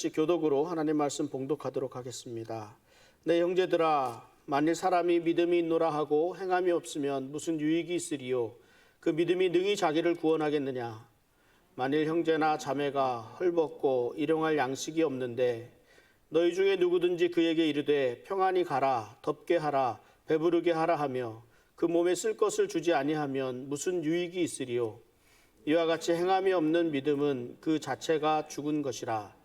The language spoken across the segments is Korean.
편지 교독으로 하나님 말씀 봉독하도록 하겠습니다. 내 형제들아, 만일 사람이 믿음이 있노라 하고 행함이 없으면 무슨 유익이 있으리요? 그 믿음이 능히 자기를 구원하겠느냐? 만일 형제나 자매가 헐벗고 일용할 양식이 없는데 너희 중에 누구든지 그에게 이르되 평안히 가라, 덥게 하라, 배부르게 하라 하며 그 몸에 쓸 것을 주지 아니하면 무슨 유익이 있으리요? 이와 같이 행함이 없는 믿음은 그 자체가 죽은 것이라.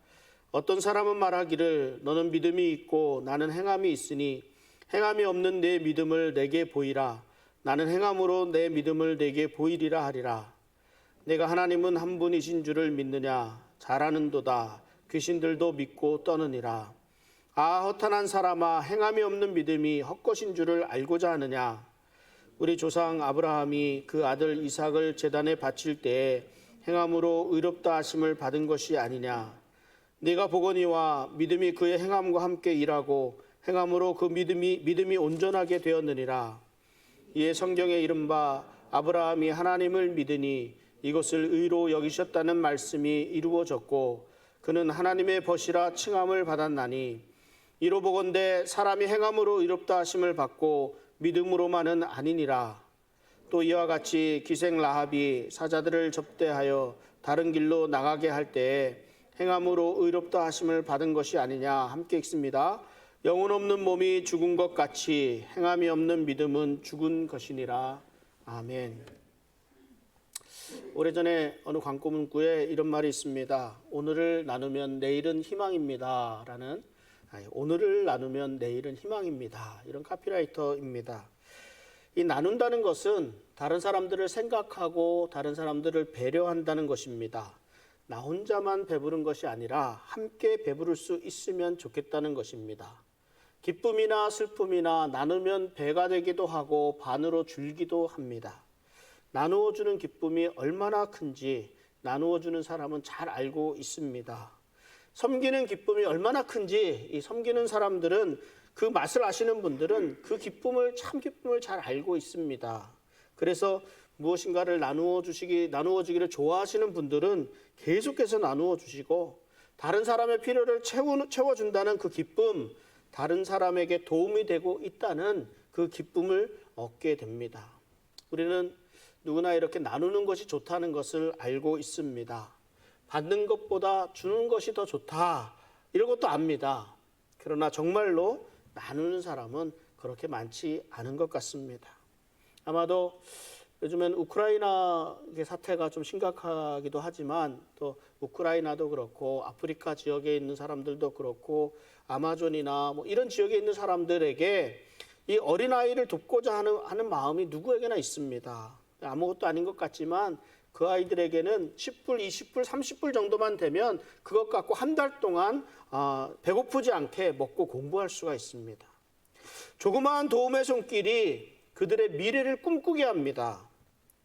어떤 사람은 말하기를 너는 믿음이 있고 나는 행함이 있으니 행함이 없는 내 믿음을 내게 보이라. 나는 행함으로 내 믿음을 내게 보이리라 하리라. 내가 하나님은 한 분이신 줄을 믿느냐? 잘하는도다. 귀신들도 믿고 떠느니라. 아, 허탄한 사람아, 행함이 없는 믿음이 헛것인 줄을 알고자 하느냐? 우리 조상 아브라함이 그 아들 이삭을 제단에 바칠 때에 행함으로 의롭다 하심을 받은 것이 아니냐? 네가 보거니와 믿음이 그의 행함과 함께 일하고 행함으로 그 믿음이 온전하게 되었느니라. 이에 성경에 이른바 아브라함이 하나님을 믿으니 이것을 의로 여기셨다는 말씀이 이루어졌고 그는 하나님의 벗이라 칭함을 받았나니 이로 보건대 사람이 행함으로 의롭다 하심을 받고 믿음으로만은 아니니라. 또 이와 같이 기생 라합이 사자들을 접대하여 다른 길로 나가게 할 때에 행함으로 의롭다 하심을 받은 것이 아니냐. 함께 읽습니다. 영혼 없는 몸이 죽은 것 같이 행함이 없는 믿음은 죽은 것이니라. 아멘. 오래전에 어느 광고문구에 이런 말이 있습니다. 오늘을 나누면 내일은 희망입니다 라는, 오늘을 나누면 내일은 희망입니다, 이런 카피라이터입니다. 이 나눈다는 것은 다른 사람들을 생각하고 다른 사람들을 배려한다는 것입니다. 나 혼자만 배부른 것이 아니라 함께 배부를 수 있으면 좋겠다는 것입니다. 기쁨이나 슬픔이나 나누면 배가 되기도 하고 반으로 줄기도 합니다. 나누어 주는 기쁨이 얼마나 큰지 나누어 주는 사람은 잘 알고 있습니다. 섬기는 기쁨이 얼마나 큰지 이 섬기는 사람들은, 그 맛을 아시는 분들은 그 기쁨을, 참 기쁨을 잘 알고 있습니다. 그래서 무엇인가를 나누어 주기를 좋아하시는 분들은 계속해서 나누어 주시고 다른 사람의 필요를 채워준다는 그 기쁨, 다른 사람에게 도움이 되고 있다는 그 기쁨을 얻게 됩니다. 우리는 누구나 이렇게 나누는 것이 좋다는 것을 알고 있습니다. 받는 것보다 주는 것이 더 좋다, 이런 것도 압니다. 그러나 정말로 나누는 사람은 그렇게 많지 않은 것 같습니다. 아마도 요즘엔 우크라이나 사태가 좀 심각하기도 하지만 또 우크라이나도 그렇고 아프리카 지역에 있는 사람들도 그렇고 아마존이나 뭐 이런 지역에 있는 사람들에게 이 어린아이를 돕고자 하는 마음이 누구에게나 있습니다. 아무것도 아닌 것 같지만 그 아이들에게는 10불, 20불, 30불 정도만 되면 그것 갖고 한 달 동안 배고프지 않게 먹고 공부할 수가 있습니다. 조그마한 도움의 손길이 그들의 미래를 꿈꾸게 합니다.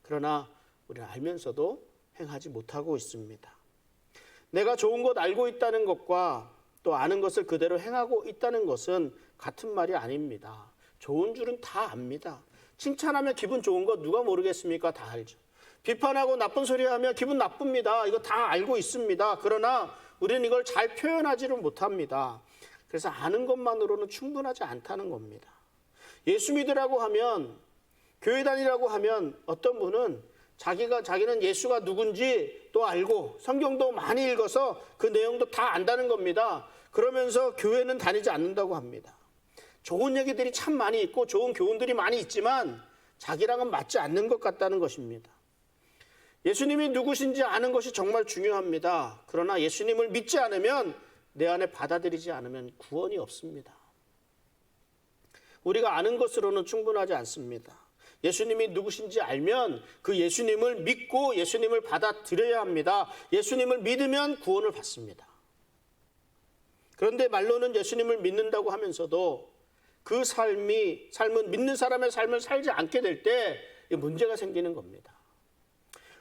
그러나 우리는 알면서도 행하지 못하고 있습니다. 내가 좋은 것 알고 있다는 것과 또 아는 것을 그대로 행하고 있다는 것은 같은 말이 아닙니다. 좋은 줄은 다 압니다. 칭찬하면 기분 좋은 거 누가 모르겠습니까? 다 알죠. 비판하고 나쁜 소리 하면 기분 나쁩니다. 이거 다 알고 있습니다. 그러나 우리는 이걸 잘 표현하지를 못합니다. 그래서 아는 것만으로는 충분하지 않다는 겁니다. 예수 믿으라고 하면, 교회 다니라고 하면 어떤 분은 자기는 예수가 누군지 또 알고 성경도 많이 읽어서 그 내용도 다 안다는 겁니다. 그러면서 교회는 다니지 않는다고 합니다. 좋은 얘기들이 참 많이 있고 좋은 교훈들이 많이 있지만 자기랑은 맞지 않는 것 같다는 것입니다. 예수님이 누구신지 아는 것이 정말 중요합니다. 그러나 예수님을 믿지 않으면, 내 안에 받아들이지 않으면 구원이 없습니다. 우리가 아는 것으로는 충분하지 않습니다. 예수님이 누구신지 알면 그 예수님을 믿고 예수님을 받아들여야 합니다. 예수님을 믿으면 구원을 받습니다. 그런데 말로는 예수님을 믿는다고 하면서도 그 삶은 믿는 사람의 삶을 살지 않게 될 때 문제가 생기는 겁니다.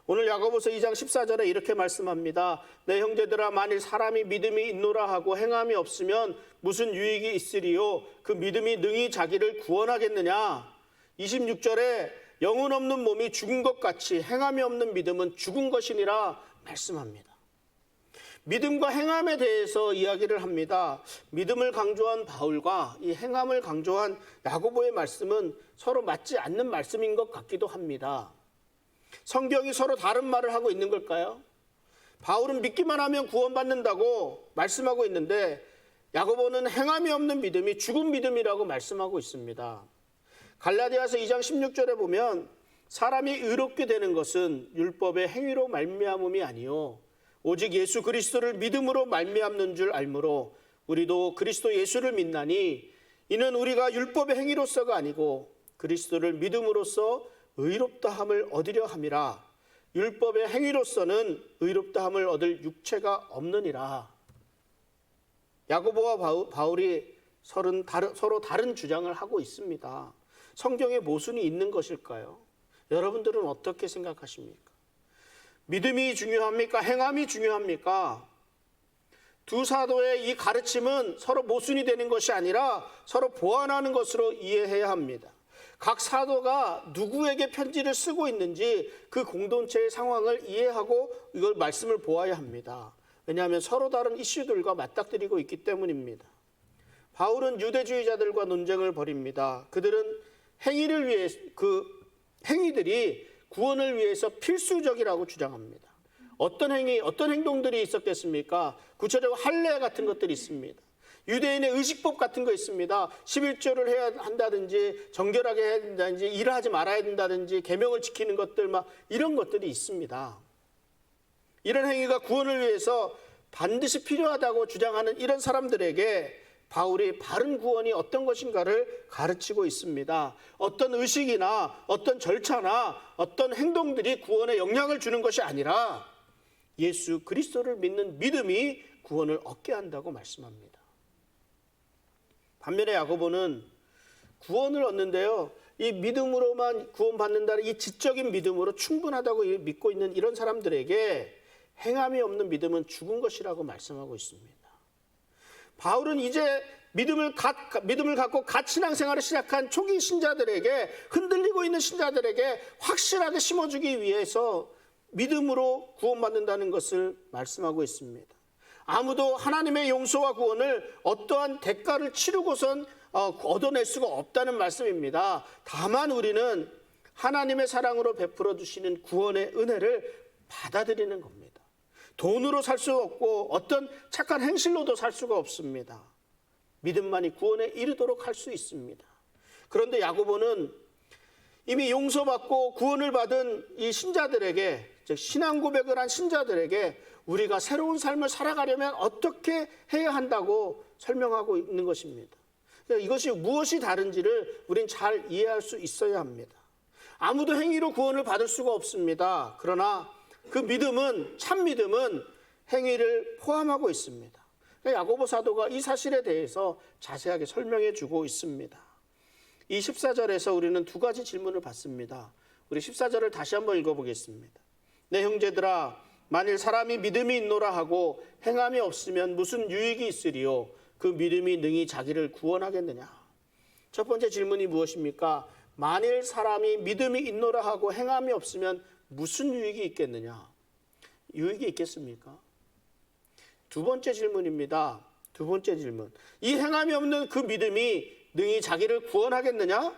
오늘 야고보서 2장 14절에 이렇게 말씀합니다. 내 형제들아, 만일 사람이 믿음이 있노라 하고 행함이 없으면 무슨 유익이 있으리요? 그 믿음이 능히 자기를 구원하겠느냐? 26절에 영혼 없는 몸이 죽은 것 같이 행함이 없는 믿음은 죽은 것이니라 말씀합니다. 믿음과 행함에 대해서 이야기를 합니다. 믿음을 강조한 바울과 이 행함을 강조한 야고보의 말씀은 서로 맞지 않는 말씀인 것 같기도 합니다. 성경이 서로 다른 말을 하고 있는 걸까요? 바울은 믿기만 하면 구원받는다고 말씀하고 있는데 야고보는 행함이 없는 믿음이 죽은 믿음이라고 말씀하고 있습니다. 갈라디아서 2장 16절에 보면 사람이 의롭게 되는 것은 율법의 행위로 말미암음이 아니요 오직 예수 그리스도를 믿음으로 말미암는 줄 알므로 우리도 그리스도 예수를 믿나니 이는 우리가 율법의 행위로서가 아니고 그리스도를 믿음으로써 의롭다함을 얻으려 함이라. 율법의 행위로서는 의롭다함을 얻을 육체가 없느니라. 야고보와 바울이 서로 다른 주장을 하고 있습니다. 성경에 모순이 있는 것일까요? 여러분들은 어떻게 생각하십니까? 믿음이 중요합니까? 행함이 중요합니까? 두 사도의 이 가르침은 서로 모순이 되는 것이 아니라 서로 보완하는 것으로 이해해야 합니다. 각 사도가 누구에게 편지를 쓰고 있는지 그 공동체의 상황을 이해하고 이걸 말씀을 보아야 합니다. 왜냐하면 서로 다른 이슈들과 맞닥뜨리고 있기 때문입니다. 바울은 유대주의자들과 논쟁을 벌입니다. 그들은 행위를 위해 행위들이 구원을 위해서 필수적이라고 주장합니다. 어떤 행위, 어떤 행동들이 있었겠습니까? 구체적으로 할례 같은 것들이 있습니다. 유대인의 의식법 같은 거 있습니다. 11조를 해야 한다든지 정결하게 해야 된다든지 일을 하지 말아야 된다든지 계명을 지키는 것들 막 이런 것들이 있습니다. 이런 행위가 구원을 위해서 반드시 필요하다고 주장하는 이런 사람들에게 바울이 바른 구원이 어떤 것인가를 가르치고 있습니다. 어떤 의식이나 어떤 절차나 어떤 행동들이 구원에 영향을 주는 것이 아니라 예수 그리스도를 믿는 믿음이 구원을 얻게 한다고 말씀합니다. 반면에 야고보는 구원을 얻는데요, 이 믿음으로만 구원받는다는 이 지적인 믿음으로 충분하다고 믿고 있는 이런 사람들에게 행함이 없는 믿음은 죽은 것이라고 말씀하고 있습니다. 바울은 이제 믿음을 갖고 갓 신앙생활을 시작한 초기 신자들에게, 흔들리고 있는 신자들에게 확실하게 심어주기 위해서 믿음으로 구원받는다는 것을 말씀하고 있습니다. 아무도 하나님의 용서와 구원을 어떠한 대가를 치르고선 얻어낼 수가 없다는 말씀입니다. 다만 우리는 하나님의 사랑으로 베풀어 주시는 구원의 은혜를 받아들이는 겁니다. 돈으로 살 수 없고 어떤 착한 행실로도 살 수가 없습니다. 믿음만이 구원에 이르도록 할 수 있습니다. 그런데 야고보는 이미 용서받고 구원을 받은 이 신자들에게, 즉 신앙 고백을 한 신자들에게 우리가 새로운 삶을 살아가려면 어떻게 해야 한다고 설명하고 있는 것입니다. 이것이 무엇이 다른지를 우린 잘 이해할 수 있어야 합니다. 아무도 행위로 구원을 받을 수가 없습니다. 그러나 그 믿음은, 참 믿음은 행위를 포함하고 있습니다. 야고보 사도가 이 사실에 대해서 자세하게 설명해 주고 있습니다. 이 14절에서 우리는 두 가지 질문을 받습니다. 우리 14절을 다시 한번 읽어보겠습니다. 내 형제들아, 만일 사람이 믿음이 있노라 하고 행함이 없으면 무슨 유익이 있으리요? 그 믿음이 능히 자기를 구원하겠느냐? 첫 번째 질문이 무엇입니까? 만일 사람이 믿음이 있노라 하고 행함이 없으면 무슨 유익이 있겠느냐? 유익이 있겠습니까? 두 번째 질문입니다. 두 번째 질문. 이 행함이 없는 그 믿음이 능히 자기를 구원하겠느냐?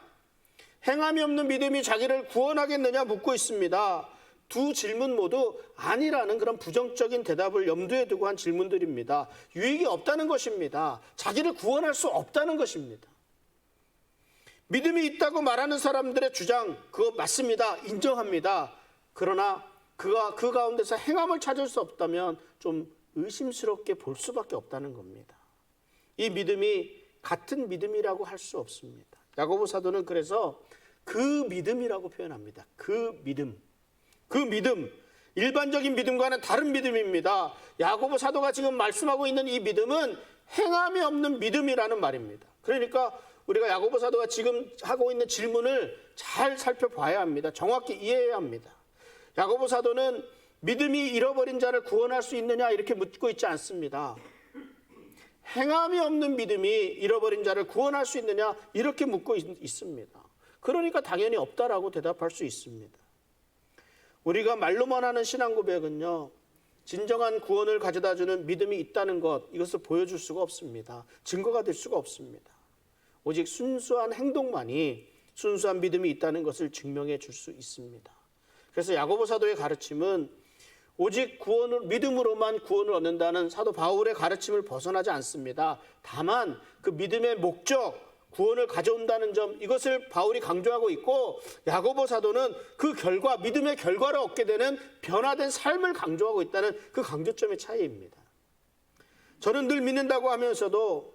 행함이 없는 믿음이 자기를 구원하겠느냐 묻고 있습니다. 두 질문 모두 아니라는 그런 부정적인 대답을 염두에 두고 한 질문들입니다. 유익이 없다는 것입니다. 자기를 구원할 수 없다는 것입니다. 믿음이 있다고 말하는 사람들의 주장, 그거 맞습니다. 인정합니다. 그러나 그가 그 가운데서 행함을 찾을 수 없다면 좀 의심스럽게 볼 수밖에 없다는 겁니다. 이 믿음이 같은 믿음이라고 할 수 없습니다. 야고보 사도는 그래서 그 믿음이라고 표현합니다. 그 믿음. 그 믿음, 일반적인 믿음과는 다른 믿음입니다. 야고보 사도가 지금 말씀하고 있는 이 믿음은 행함이 없는 믿음이라는 말입니다. 그러니까 우리가 야고보 사도가 지금 하고 있는 질문을 잘 살펴봐야 합니다. 정확히 이해해야 합니다. 야고보 사도는 믿음이 잃어버린 자를 구원할 수 있느냐 이렇게 묻고 있지 않습니다. 행함이 없는 믿음이 잃어버린 자를 구원할 수 있느냐 이렇게 묻고 있습니다. 그러니까 당연히 없다라고 대답할 수 있습니다. 우리가 말로만 하는 신앙 고백은요, 진정한 구원을 가져다주는 믿음이 있다는 것, 이것을 보여줄 수가 없습니다. 증거가 될 수가 없습니다. 오직 순수한 행동만이 순수한 믿음이 있다는 것을 증명해 줄 수 있습니다. 그래서 야고보 사도의 가르침은 오직 믿음으로만 구원을 얻는다는 사도 바울의 가르침을 벗어나지 않습니다. 다만 그 믿음의 목적, 구원을 가져온다는 점, 이것을 바울이 강조하고 있고, 야고보 사도는 그 결과, 믿음의 결과를 얻게 되는 변화된 삶을 강조하고 있다는 그 강조점의 차이입니다. 저는 늘 믿는다고 하면서도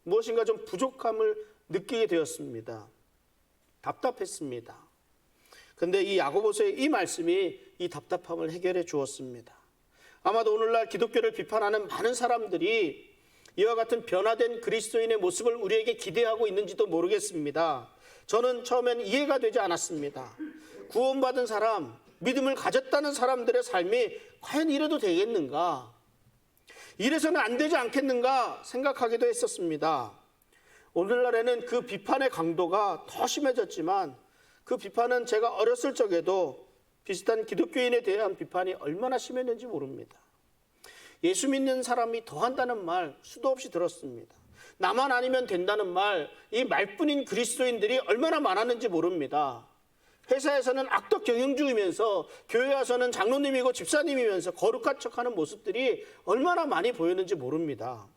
무엇인가 좀 부족함을 느끼게 되었습니다. 답답했습니다. 그런데 이 야고보서의 이 말씀이 이 답답함을 해결해 주었습니다. 아마도 오늘날 기독교를 비판하는 많은 사람들이 이와 같은 변화된 그리스도인의 모습을 우리에게 기대하고 있는지도 모르겠습니다. 저는 처음엔 이해가 되지 않았습니다. 구원받은 사람, 믿음을 가졌다는 사람들의 삶이 과연 이래도 되겠는가? 이래서는 안 되지 않겠는가 생각하기도 했었습니다. 오늘날에는 그 비판의 강도가 더 심해졌지만 그 비판은 제가 어렸을 적에도 비슷한 기독교인에 대한 비판이 얼마나 심했는지 모릅니다. 예수 믿는 사람이 더 한다는 말 수도 없이 들었습니다. 나만 아니면 된다는 말, 이 말뿐인 그리스도인들이 얼마나 많았는지 모릅니다. 회사에서는 악덕 경영주이면서 교회 와서는 장로님이고 집사님이면서 거룩한 척하는 모습들이 얼마나 많이 보였는지 모릅니다.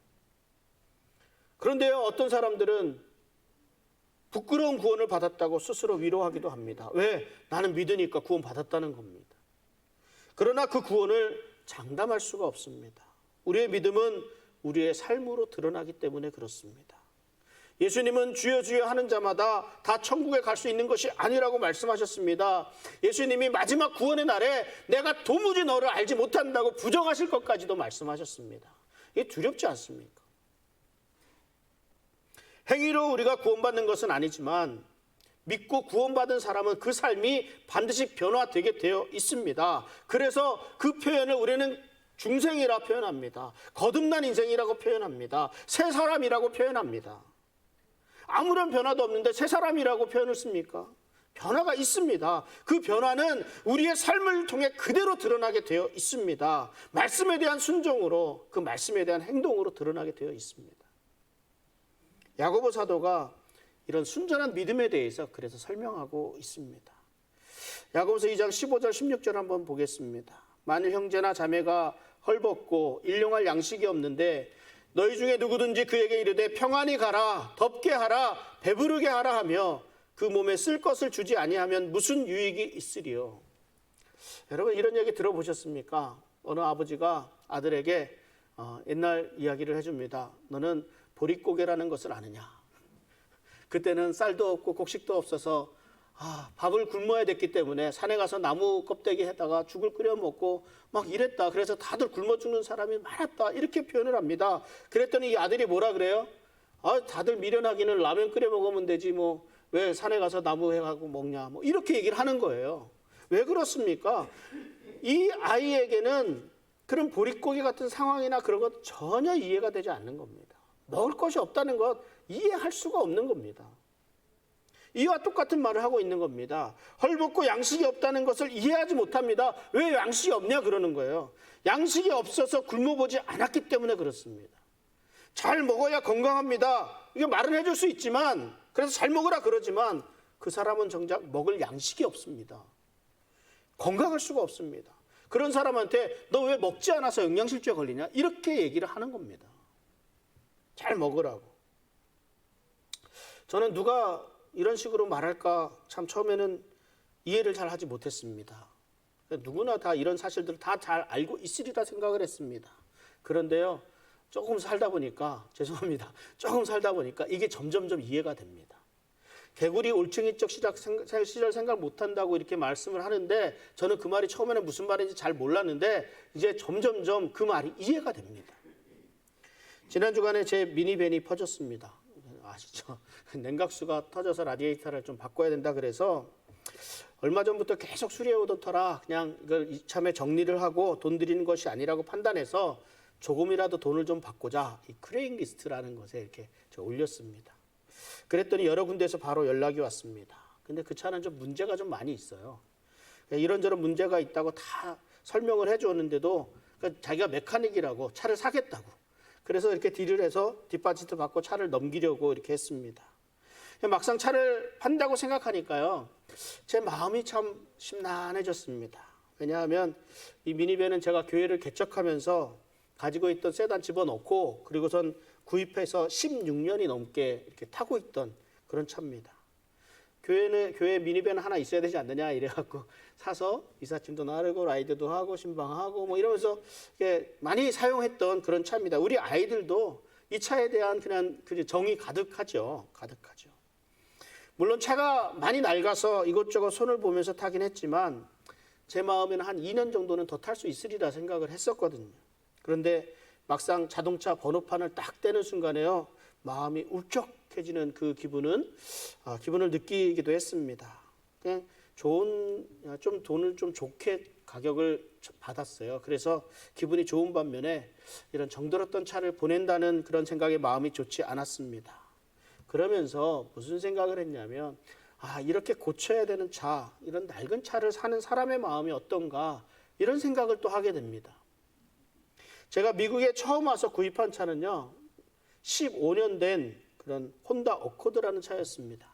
그런데요, 어떤 사람들은 부끄러운 구원을 받았다고 스스로 위로하기도 합니다. 왜? 나는 믿으니까 구원 받았다는 겁니다. 그러나 그 구원을 장담할 수가 없습니다. 우리의 믿음은 우리의 삶으로 드러나기 때문에 그렇습니다. 예수님은 주여 주여 하는 자마다 다 천국에 갈 수 있는 것이 아니라고 말씀하셨습니다. 예수님이 마지막 구원의 날에 내가 도무지 너를 알지 못한다고 부정하실 것까지도 말씀하셨습니다. 이게 두렵지 않습니까? 행위로 우리가 구원받는 것은 아니지만 믿고 구원받은 사람은 그 삶이 반드시 변화되게 되어 있습니다. 그래서 그 표현을 우리는 중생이라 표현합니다. 거듭난 인생이라고 표현합니다. 새 사람이라고 표현합니다. 아무런 변화도 없는데 새 사람이라고 표현을 씁니까? 변화가 있습니다. 그 변화는 우리의 삶을 통해 그대로 드러나게 되어 있습니다. 말씀에 대한 순종으로, 그 말씀에 대한 행동으로 드러나게 되어 있습니다. 야고보 사도가 이런 순전한 믿음에 대해서 그래서 설명하고 있습니다. 야고보서 2장 15절 16절 한번 보겠습니다. 만일 형제나 자매가 헐벗고 일용할 양식이 없는데 너희 중에 누구든지 그에게 이르되 평안히 가라, 덥게 하라, 배부르게 하라 하며 그 몸에 쓸 것을 주지 아니하면 무슨 유익이 있으리요? 여러분, 이런 얘기 들어보셨습니까? 어느 아버지가 아들에게 옛날 이야기를 해줍니다. 너는 보릿고개라는 것을 아느냐? 그때는 쌀도 없고 곡식도 없어서 밥을 굶어야 됐기 때문에 산에 가서 나무 껍데기 해다가 죽을 끓여 먹고 막 이랬다. 그래서 다들 굶어 죽는 사람이 많았다. 이렇게 표현을 합니다. 그랬더니 이 아들이 뭐라 그래요? 다들 미련하기는 라면 끓여 먹으면 되지 뭐 왜 산에 가서 나무 해가고 먹냐. 뭐 이렇게 얘기를 하는 거예요. 왜 그렇습니까? 이 아이에게는 그런 보릿고기 같은 상황이나 그런 것 전혀 이해가 되지 않는 겁니다. 먹을 것이 없다는 것 이해할 수가 없는 겁니다. 이와 똑같은 말을 하고 있는 겁니다. 헐벗고 양식이 없다는 것을 이해하지 못합니다. 왜 양식이 없냐 그러는 거예요. 양식이 없어서 굶어보지 않았기 때문에 그렇습니다. 잘 먹어야 건강합니다. 이게 말은 해줄 수 있지만, 그래서 잘 먹으라 그러지만 그 사람은 정작 먹을 양식이 없습니다. 건강할 수가 없습니다. 그런 사람한테 너 왜 먹지 않아서 영양실조에 걸리냐? 이렇게 얘기를 하는 겁니다. 잘 먹으라고. 저는 누가 이런 식으로 말할까 참 처음에는 이해를 잘 하지 못했습니다. 누구나 다 이런 사실들을 다 잘 알고 있으리라 생각을 했습니다. 그런데요, 조금 살다 보니까, 죄송합니다. 조금 살다 보니까 이게 점점점 이해가 됩니다. 개구리 올챙이적 시절 생각 못한다고 이렇게 말씀을 하는데 저는 그 말이 처음에는 무슨 말인지 잘 몰랐는데 이제 점점점 그 말이 이해가 됩니다. 지난 주간에 제 미니밴이 퍼졌습니다. 아시죠? 냉각수가 터져서 라디에이터를 좀 바꿔야 된다 그래서 얼마 전부터 계속 수리해오던 터라 그냥 이걸 이참에 정리를 하고 돈 들이는 것이 아니라고 판단해서 조금이라도 돈을 좀 받고자 이 크레인리스트라는 것에 이렇게 올렸습니다. 그랬더니 여러 군데에서 바로 연락이 왔습니다. 근데 그 차는 좀 문제가 좀 많이 있어요. 이런저런 문제가 있다고 다 설명을 해주었는데도 그러니까 자기가 메카닉이라고 차를 사겠다고. 그래서 이렇게 딜을 해서 디파지트 받고 차를 넘기려고 이렇게 했습니다. 막상 차를 판다고 생각하니까요, 제 마음이 참 심란해졌습니다. 왜냐하면 이 미니밴은 제가 교회를 개척하면서 가지고 있던 세단 집어넣고 그리고선 구입해서 16년이 넘게 이렇게 타고 있던 그런 차입니다. 교회 미니밴 하나 있어야 되지 않느냐 이래갖고 사서 이삿짐도 나르고 라이드도 하고 신방하고 뭐 이러면서 많이 사용했던 그런 차입니다. 우리 아이들도 이 차에 대한 그냥 정이 가득하죠. 물론 차가 많이 낡아서 이것저것 손을 보면서 타긴 했지만 제 마음에는 한 2년 정도는 더 탈 수 있으리라 생각을 했었거든요. 그런데 막상 자동차 번호판을 딱 떼는 순간에요, 마음이 울적해지는 그 기분을 느끼기도 했습니다. 그냥 좀 돈을 좀 좋게 가격을 받았어요. 그래서 기분이 좋은 반면에 이런 정들었던 차를 보낸다는 그런 생각에 마음이 좋지 않았습니다. 그러면서 무슨 생각을 했냐면, 이렇게 고쳐야 되는 차, 이런 낡은 차를 사는 사람의 마음이 어떤가, 이런 생각을 또 하게 됩니다. 제가 미국에 처음 와서 구입한 차는요, 15년 된 그런 혼다 어코드라는 차였습니다.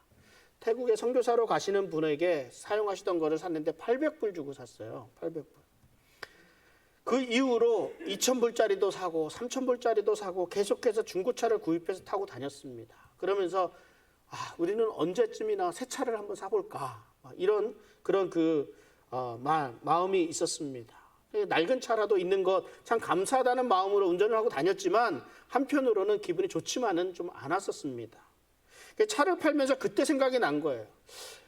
태국에 선교사로 가시는 분에게 사용하시던 거를 샀는데 800불 주고 샀어요. 800불. 그 이후로 2,000불짜리도 사고 3,000불짜리도 사고 계속해서 중고차를 구입해서 타고 다녔습니다. 그러면서 우리는 언제쯤이나 새 차를 한번 사볼까, 이런 그런 마음이 있었습니다. 낡은 차라도 있는 것 참 감사하다는 마음으로 운전을 하고 다녔지만 한편으로는 기분이 좋지만은 좀 않았었습니다. 차를 팔면서 그때 생각이 난 거예요.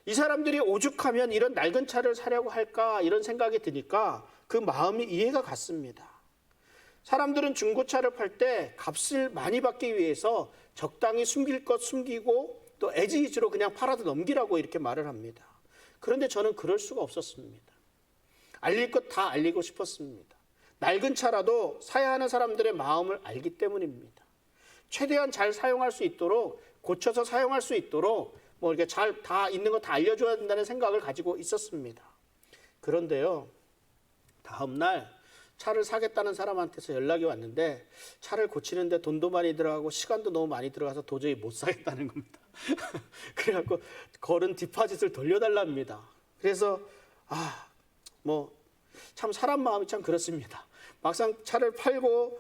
이 사람들이 오죽하면 이런 낡은 차를 사려고 할까, 이런 생각이 드니까 그 마음이 이해가 갔습니다. 사람들은 중고차를 팔 때 값을 많이 받기 위해서 적당히 숨길 것 숨기고 또 에지이즈로 그냥 팔아도 넘기라고 이렇게 말을 합니다. 그런데 저는 그럴 수가 없었습니다. 알릴 것 다 알리고 싶었습니다. 낡은 차라도 사야 하는 사람들의 마음을 알기 때문입니다. 최대한 잘 사용할 수 있도록, 고쳐서 사용할 수 있도록 이렇게 잘 다 있는 거 다 알려줘야 된다는 생각을 가지고 있었습니다. 그런데요, 다음 날 차를 사겠다는 사람한테서 연락이 왔는데 차를 고치는데 돈도 많이 들어가고 시간도 너무 많이 들어가서 도저히 못 사겠다는 겁니다. 그래갖고 걸은 디파짓을 돌려달랍니다. 그래서 참 사람 마음이 참 그렇습니다. 막상 차를 팔고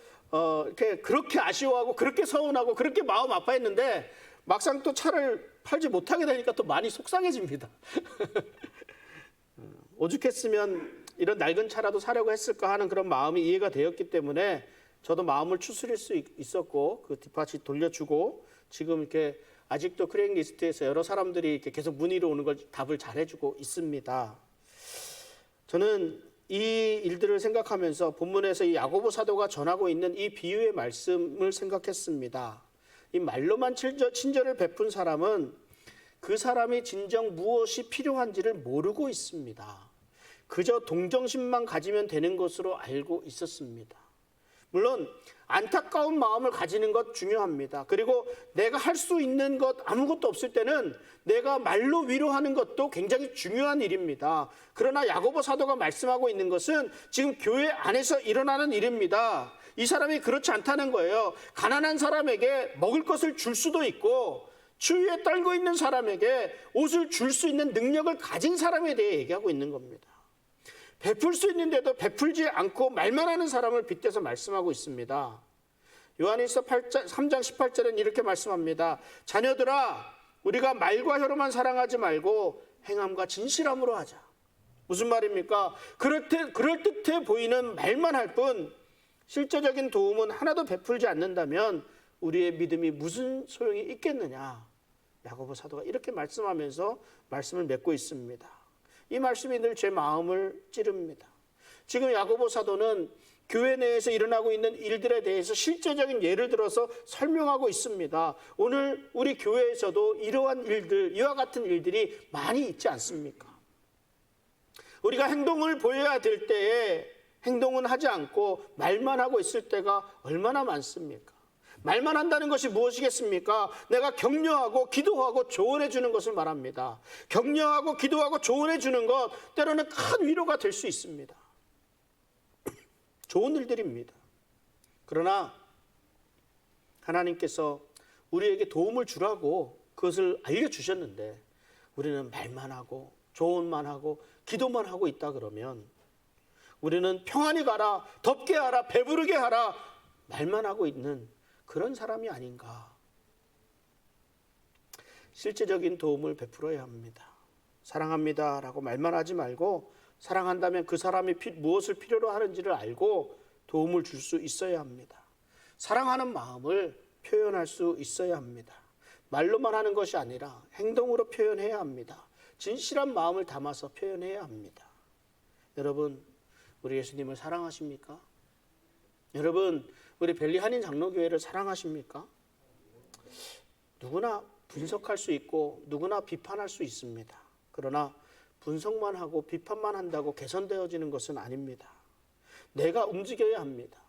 그렇게 아쉬워하고 그렇게 서운하고 그렇게 마음 아파했는데 막상 또 차를 팔지 못하게 되니까 또 많이 속상해집니다. 오죽했으면 이런 낡은 차라도 사려고 했을까 하는 그런 마음이 이해가 되었기 때문에 저도 마음을 추스릴 수 있었고 그 디파짓 돌려주고 지금 이렇게 아직도 크레인 리스트에서 여러 사람들이 이렇게 계속 문의로 오는 걸 답을 잘 해주고 있습니다. 저는 이 일들을 생각하면서 본문에서 이 야고보 사도가 전하고 있는 이 비유의 말씀을 생각했습니다. 이 말로만 친절을 베푼 사람은 그 사람이 진정 무엇이 필요한지를 모르고 있습니다. 그저 동정심만 가지면 되는 것으로 알고 있었습니다. 물론 안타까운 마음을 가지는 것 중요합니다. 그리고 내가 할 수 있는 것 아무것도 없을 때는 내가 말로 위로하는 것도 굉장히 중요한 일입니다. 그러나 야고보 사도가 말씀하고 있는 것은 지금 교회 안에서 일어나는 일입니다. 이 사람이 그렇지 않다는 거예요. 가난한 사람에게 먹을 것을 줄 수도 있고 추위에 떨고 있는 사람에게 옷을 줄 수 있는 능력을 가진 사람에 대해 얘기하고 있는 겁니다. 베풀 수 있는데도 베풀지 않고 말만 하는 사람을 빗대서 말씀하고 있습니다. 요한일서 3장 18절은 이렇게 말씀합니다. 자녀들아, 우리가 말과 혀로만 사랑하지 말고 행함과 진실함으로 하자. 무슨 말입니까? 그럴듯해 보이는 말만 할 뿐 실제적인 도움은 하나도 베풀지 않는다면 우리의 믿음이 무슨 소용이 있겠느냐. 야고보 사도가 이렇게 말씀하면서 말씀을 맺고 있습니다. 이 말씀이 늘 제 마음을 찌릅니다. 지금 야고보 사도는 교회 내에서 일어나고 있는 일들에 대해서 실제적인 예를 들어서 설명하고 있습니다. 오늘 우리 교회에서도 이러한 일들, 이와 같은 일들이 많이 있지 않습니까? 우리가 행동을 보여야 될 때에 행동은 하지 않고 말만 하고 있을 때가 얼마나 많습니까? 말만 한다는 것이 무엇이겠습니까? 내가 격려하고 기도하고 조언해 주는 것을 말합니다. 격려하고 기도하고 조언해 주는 것 때로는 큰 위로가 될 수 있습니다. 좋은 일들입니다. 그러나 하나님께서 우리에게 도움을 주라고 그것을 알려주셨는데 우리는 말만 하고 조언만 하고 기도만 하고 있다 그러면 우리는 평안히 가라, 덥게 하라, 배부르게 하라 말만 하고 있는 그런 사람이 아닌가. 실제적인 도움을 베풀어야 합니다. 사랑합니다 라고 말만 하지 말고 사랑한다면 그 사람이 무엇을 필요로 하는지를 알고 도움을 줄 수 있어야 합니다. 사랑하는 마음을 표현할 수 있어야 합니다. 말로만 하는 것이 아니라 행동으로 표현해야 합니다. 진실한 마음을 담아서 표현해야 합니다. 여러분, 우리 예수님을 사랑하십니까? 여러분, 우리 벨리 한인 장로교회를 사랑하십니까? 누구나 분석할 수 있고 누구나 비판할 수 있습니다. 그러나 분석만 하고 비판만 한다고 개선되어지는 것은 아닙니다. 내가 움직여야 합니다.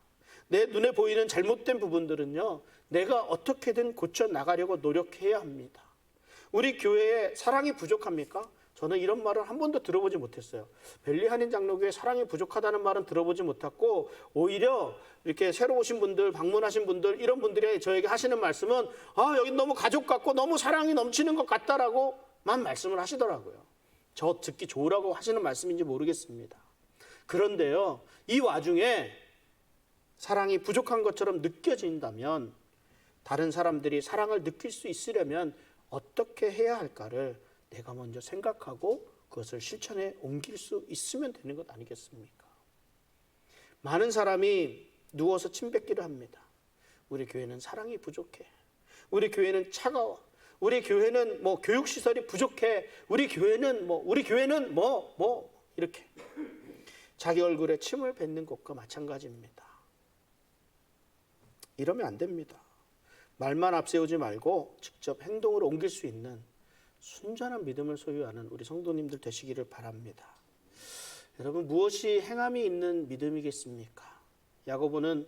내 눈에 보이는 잘못된 부분들은요, 내가 어떻게든 고쳐나가려고 노력해야 합니다. 우리 교회에 사랑이 부족합니까? 저는 이런 말을 한 번도 들어보지 못했어요. 벨리 한인 장로교회 사랑이 부족하다는 말은 들어보지 못했고, 오히려 이렇게 새로 오신 분들, 방문하신 분들, 이런 분들이 저에게 하시는 말씀은 여기 너무 가족 같고 너무 사랑이 넘치는 것 같다라고만 말씀을 하시더라고요. 저 듣기 좋으라고 하시는 말씀인지 모르겠습니다. 그런데요, 이 와중에 사랑이 부족한 것처럼 느껴진다면 다른 사람들이 사랑을 느낄 수 있으려면 어떻게 해야 할까를 내가 먼저 생각하고 그것을 실천에 옮길 수 있으면 되는 것 아니겠습니까? 많은 사람이 누워서 침뱉기를 합니다. 우리 교회는 사랑이 부족해. 우리 교회는 차가워. 우리 교회는 교육시설이 부족해. 우리 교회는 이렇게 자기 얼굴에 침을 뱉는 것과 마찬가지입니다. 이러면 안 됩니다. 말만 앞세우지 말고 직접 행동으로 옮길 수 있는 순전한 믿음을 소유하는 우리 성도님들 되시기를 바랍니다. 여러분, 무엇이 행함이 있는 믿음이겠습니까? 야고보는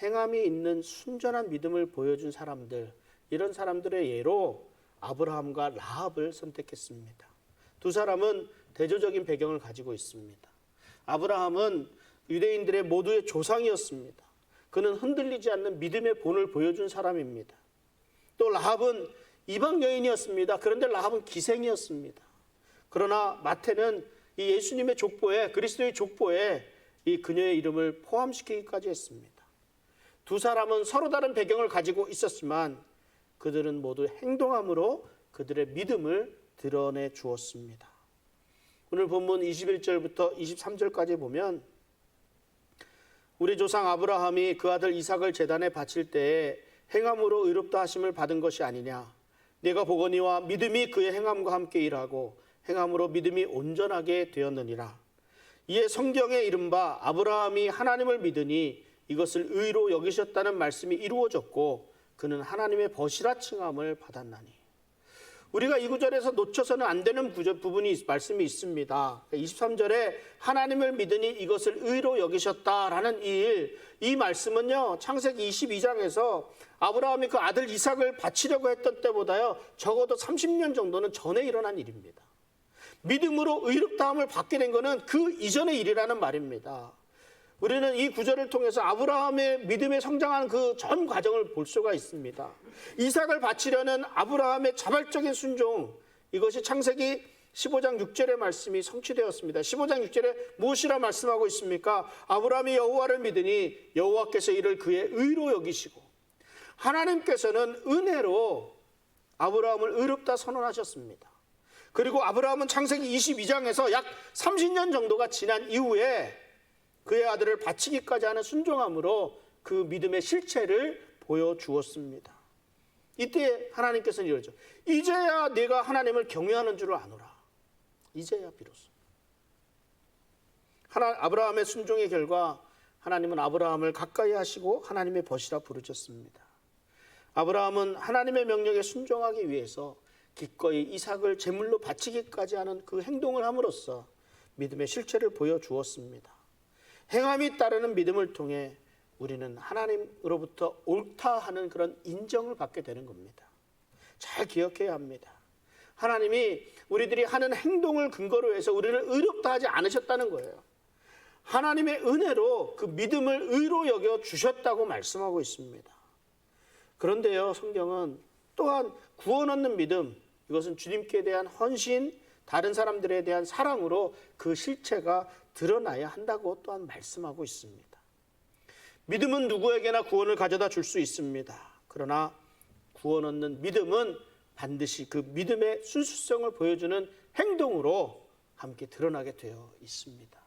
행함이 있는 순전한 믿음을 보여준 사람들, 이런 사람들의 예로 아브라함과 라합을 선택했습니다. 두 사람은 대조적인 배경을 가지고 있습니다. 아브라함은 유대인들의 모두의 조상이었습니다. 그는 흔들리지 않는 믿음의 본을 보여준 사람입니다. 또 라합은 이방 여인이었습니다. 그런데 라합은 기생이었습니다. 그러나 마태는 이 예수님의 족보에, 그리스도의 족보에 이 그녀의 이름을 포함시키기까지 했습니다. 두 사람은 서로 다른 배경을 가지고 있었지만 그들은 모두 행동함으로 그들의 믿음을 드러내 주었습니다. 오늘 본문 21절부터 23절까지 보면 우리 조상 아브라함이 그 아들 이삭을 제단에 바칠 때에 행함으로 의롭다 하심을 받은 것이 아니냐. 내가 보거니와 믿음이 그의 행함과 함께 일하고 행함으로 믿음이 온전하게 되었느니라. 이에 성경에 이른바 아브라함이 하나님을 믿으니 이것을 의로 여기셨다는 말씀이 이루어졌고 그는 하나님의 벗이라 칭함을 받았나니. 우리가 이 구절에서 놓쳐서는 안 되는 말씀이 있습니다. 23절에 하나님을 믿으니 이것을 의로 여기셨다라는 이 말씀은요, 창세기 22장에서 아브라함이 그 아들 이삭을 바치려고 했던 때보다요 적어도 30년 정도는 전에 일어난 일입니다. 믿음으로 의롭다함을 받게 된 것은 그 이전의 일이라는 말입니다. 우리는 이 구절을 통해서 아브라함의 믿음에 성장하는 그 전 과정을 볼 수가 있습니다. 이삭을 바치려는 아브라함의 자발적인 순종, 이것이 창세기 15장 6절의 말씀이 성취되었습니다. 15장 6절에 무엇이라 말씀하고 있습니까? 아브라함이 여호와를 믿으니 여호와께서 이를 그의 의로 여기시고, 하나님께서는 은혜로 아브라함을 의롭다 선언하셨습니다. 그리고 아브라함은 창세기 22장에서 약 30년 정도가 지난 이후에 그의 아들을 바치기까지 하는 순종함으로 그 믿음의 실체를 보여주었습니다. 이때 하나님께서는 이러죠. 이제야 내가 하나님을 경외하는 줄을 아노라. 이제야 비로소. 아브라함의 순종의 결과 하나님은 아브라함을 가까이 하시고 하나님의 벗이라 부르셨습니다. 아브라함은 하나님의 명령에 순종하기 위해서 기꺼이 이삭을 제물로 바치기까지 하는 그 행동을 함으로써 믿음의 실체를 보여주었습니다. 행함이 따르는 믿음을 통해 우리는 하나님으로부터 옳다 하는 그런 인정을 받게 되는 겁니다. 잘 기억해야 합니다. 하나님이 우리들이 하는 행동을 근거로 해서 우리를 의롭다 하지 않으셨다는 거예요. 하나님의 은혜로 그 믿음을 의로 여겨 주셨다고 말씀하고 있습니다. 그런데요, 성경은 또한 구원 얻는 믿음, 이것은 주님께 대한 헌신, 다른 사람들에 대한 사랑으로 그 실체가 드러나야 한다고 또한 말씀하고 있습니다. 믿음은 누구에게나 구원을 가져다 줄 수 있습니다. 그러나 구원 얻는 믿음은 반드시 그 믿음의 순수성을 보여주는 행동으로 함께 드러나게 되어 있습니다.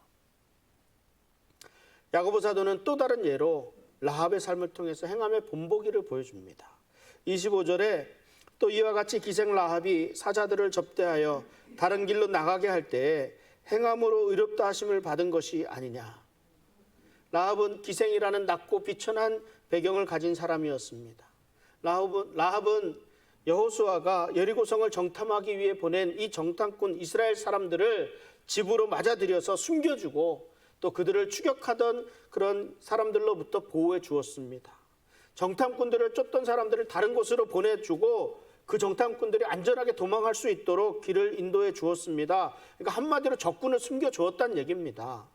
야고보 사도는 또 다른 예로 라합의 삶을 통해서 행함의 본보기를 보여줍니다. 25절에 또 이와 같이 기생 라합이 사자들을 접대하여 다른 길로 나가게 할 때에 행함으로 의롭다 하심을 받은 것이 아니냐. 라합은 기생이라는 낮고 비천한 배경을 가진 사람이었습니다. 라합은 여호수아가 여리고성을 정탐하기 위해 보낸 이 정탐꾼 이스라엘 사람들을 집으로 맞아들여서 숨겨주고 또 그들을 추격하던 그런 사람들로부터 보호해 주었습니다. 정탐꾼들을 쫓던 사람들을 다른 곳으로 보내주고 그 정탐꾼들이 안전하게 도망할 수 있도록 길을 인도해 주었습니다. 그러니까 한마디로 적군을 숨겨주었다는 얘기입니다.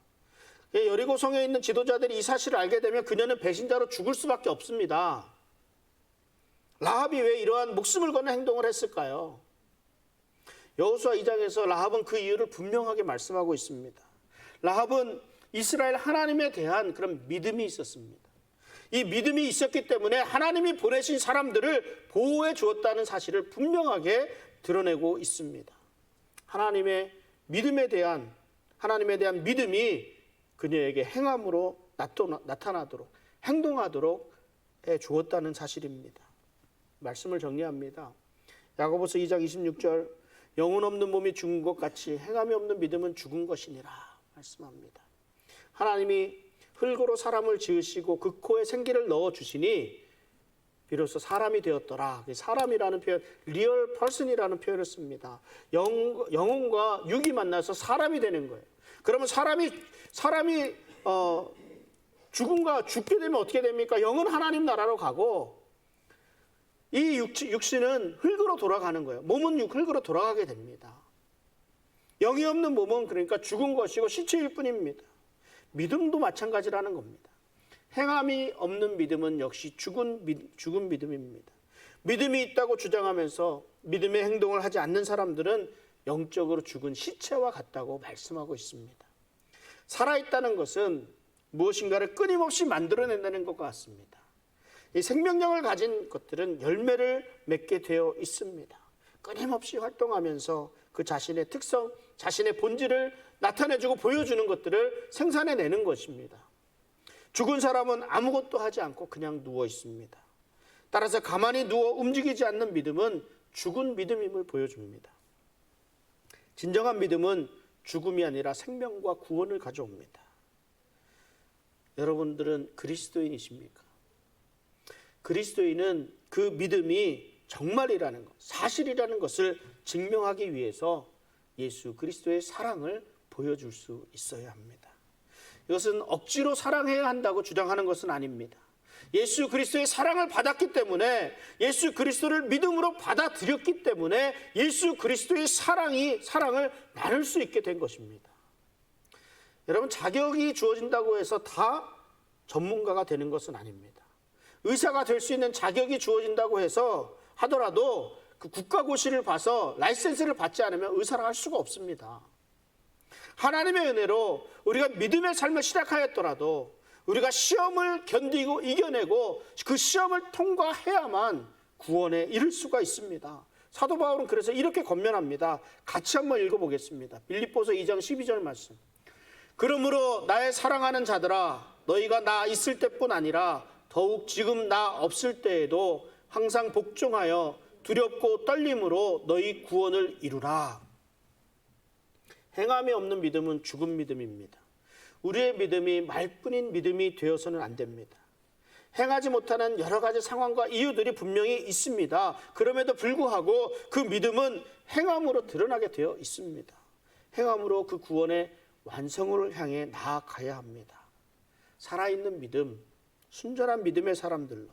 여리고성에 있는 지도자들이 이 사실을 알게 되면 그녀는 배신자로 죽을 수밖에 없습니다. 라합이 왜 이러한 목숨을 거는 행동을 했을까요? 여호수아 2장에서 라합은 그 이유를 분명하게 말씀하고 있습니다. 라합은 이스라엘 하나님에 대한 그런 믿음이 있었습니다. 이 믿음이 있었기 때문에 하나님이 보내신 사람들을 보호해 주었다는 사실을 분명하게 드러내고 있습니다. 하나님의 믿음에 대한 믿음이 그녀에게 행함으로 나타나도록 행동하도록 해 주었다는 사실입니다. 말씀을 정리합니다. 야고보서 2장 26절 영혼 없는 몸이 죽은 것 같이 행함이 없는 믿음은 죽은 것이니라 말씀합니다. 하나님이 흙으로 사람을 지으시고 그 코에 생기를 넣어주시니 비로소 사람이 되었더라. 사람이라는 표현, 리얼 퍼슨이라는 표현을 씁니다. 영혼과 육이 만나서 사람이 되는 거예요. 그러면 사람이 죽게 되면 어떻게 됩니까? 영은 하나님 나라로 가고 이 육신은 흙으로 돌아가는 거예요. 몸은 흙으로 돌아가게 됩니다. 영이 없는 몸은 그러니까 죽은 것이고 시체일 뿐입니다. 믿음도 마찬가지라는 겁니다. 행함이 없는 믿음은 역시 죽은 믿음입니다. 믿음이 있다고 주장하면서 믿음의 행동을 하지 않는 사람들은 영적으로 죽은 시체와 같다고 말씀하고 있습니다. 살아있다는 것은 무엇인가를 끊임없이 만들어낸다는 것과 같습니다. 이 생명력을 가진 것들은 열매를 맺게 되어 있습니다. 끊임없이 활동하면서 그 자신의 특성, 자신의 본질을 나타내주고 보여주는 것들을 생산해내는 것입니다. 죽은 사람은 아무것도 하지 않고 그냥 누워 있습니다. 따라서 가만히 누워 움직이지 않는 믿음은 죽은 믿음임을 보여줍니다. 진정한 믿음은 죽음이 아니라 생명과 구원을 가져옵니다. 여러분들은 그리스도인이십니까? 그리스도인은 그 믿음이 정말이라는 것, 사실이라는 것을 증명하기 위해서 예수 그리스도의 사랑을 보여줄 수 있어야 합니다. 이것은 억지로 사랑해야 한다고 주장하는 것은 아닙니다. 예수 그리스도의 사랑을 받았기 때문에, 예수 그리스도를 믿음으로 받아들였기 때문에 예수 그리스도의 사랑을 나눌 수 있게 된 것입니다. 여러분, 자격이 주어진다고 해서 다 전문가가 되는 것은 아닙니다. 의사가 될 수 있는 자격이 주어진다고 해서 하더라도 그 국가고시를 봐서 라이센스를 받지 않으면 의사를 할 수가 없습니다. 하나님의 은혜로 우리가 믿음의 삶을 시작하였더라도 우리가 시험을 견디고 이겨내고 그 시험을 통과해야만 구원에 이를 수가 있습니다. 사도 바울은 그래서 이렇게 권면합니다. 같이 한번 읽어보겠습니다. 빌립보서 2장 12절 말씀. 그러므로 나의 사랑하는 자들아, 너희가 나 있을 때뿐 아니라 더욱 지금 나 없을 때에도 항상 복종하여 두렵고 떨림으로 너희 구원을 이루라. 행함이 없는 믿음은 죽은 믿음입니다. 우리의 믿음이 말뿐인 믿음이 되어서는 안 됩니다. 행하지 못하는 여러 가지 상황과 이유들이 분명히 있습니다. 그럼에도 불구하고 그 믿음은 행함으로 드러나게 되어 있습니다. 행함으로 그 구원의 완성을 향해 나아가야 합니다. 살아있는 믿음, 순전한 믿음의 사람들로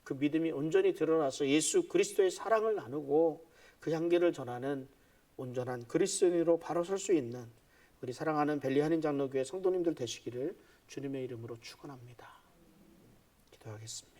그 믿음이 온전히 드러나서 예수 그리스도의 사랑을 나누고 그 향기를 전하는 온전한 그리스도인으로 바로 설 수 있는 우리 사랑하는 벨리 한인장로교회 성도님들 되시기를 주님의 이름으로 축원합니다. 기도하겠습니다.